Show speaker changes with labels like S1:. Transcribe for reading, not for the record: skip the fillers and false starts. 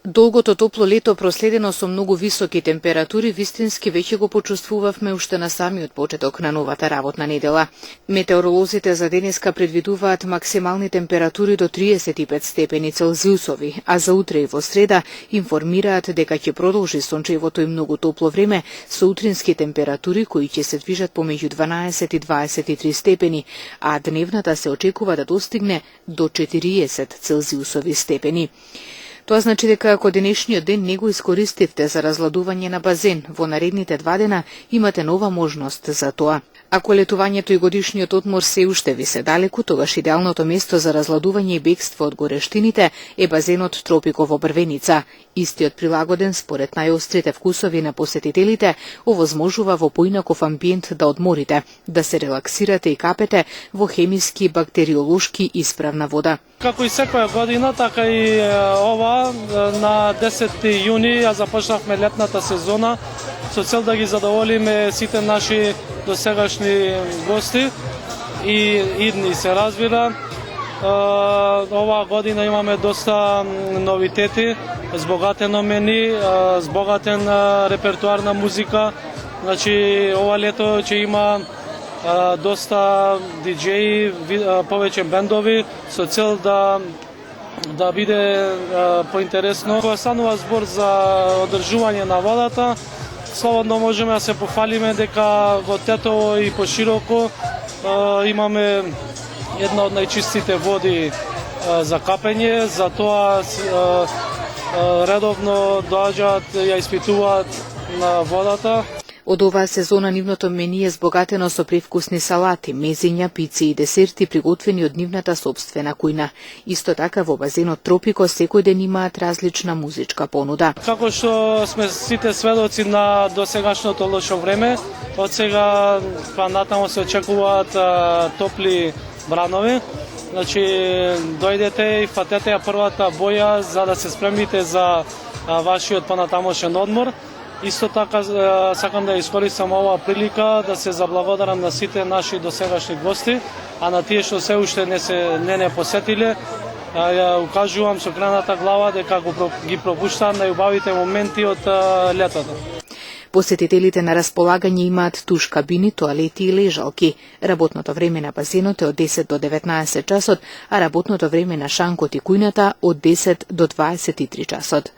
S1: Долгото топло лето проследено со многу високи температури вистински веќе го почувствувавме уште на самиот почеток на новата работна недела. Метеоролозите за денеска предвидуваат максимални температури до 35 степени Целзиусови, а за утре и во среда информираат дека ќе продолжи сончевото и многу топло време со утрински температури кои ќе се движат помеѓу 12 и 23 степени, а дневната се очекува да достигне до 40 Целзиусови степени. Тоа значи дека ако денешниот ден не го искористивте за разладување на базен, во наредните 2 дена имате нова можност за тоа. Ако летувањето и годишниот одмор се уште ви се далеку, тогаш идеалното место за разладување и бегство од горештините е базенот Тропико во Брвеница. Истиот прилагоден според најострите вкусови на посетителите, овозможува во поинаков амбиент да одморите, да се релаксирате и капете во хемиски и бактериолошки исправна вода.
S2: Како и секоја година, така и ова на 10 јуни ја започнавме летната сезона со цел да ги задоволиме сите наши досегашни гости и идни се разбира. Оваа година имаме доста новитети, збогатено мени, збогатен репертуар на музика. Значи ова лето ќе има доста диџеи, повеќе бендови со цел да биде поинтересно. Кога станува збор за одржување на водата, слободно можеме да се пофалиме дека во Тетово и пошироко имаме една од најчистите води за капење, затоа редовно доаѓаат ја испитуваат на водата.
S1: Од оваа сезона нивното мени е збогатено со привкусни салати, мезиња, пици и десерти приготвени од нивната сопствена кујна. Исто така во базенот Тропико секој ден имаат различна музичка понуда.
S2: Како што сме сите сведоци на досегашното лошо време, од сега па натаму се очекуваат топли бранови. Значи дојдете и фатете ја првата боја за да се спремите за вашиот понатамошен одмор. Исто така сакам да искористам оваа прилика да се заблагодарам на сите наши досегашни гости, а на тие што се уште не посетиле, ја укажувам со крената глава дека ги пропуштаат најубавите моменти од летото.
S1: Посетителите на располагање имаат туш кабини, тоалети и лежалки. Работното време на базенот е од 10 до 19 часот, а работното време на шанкот и кујната од 10 до 23 часот.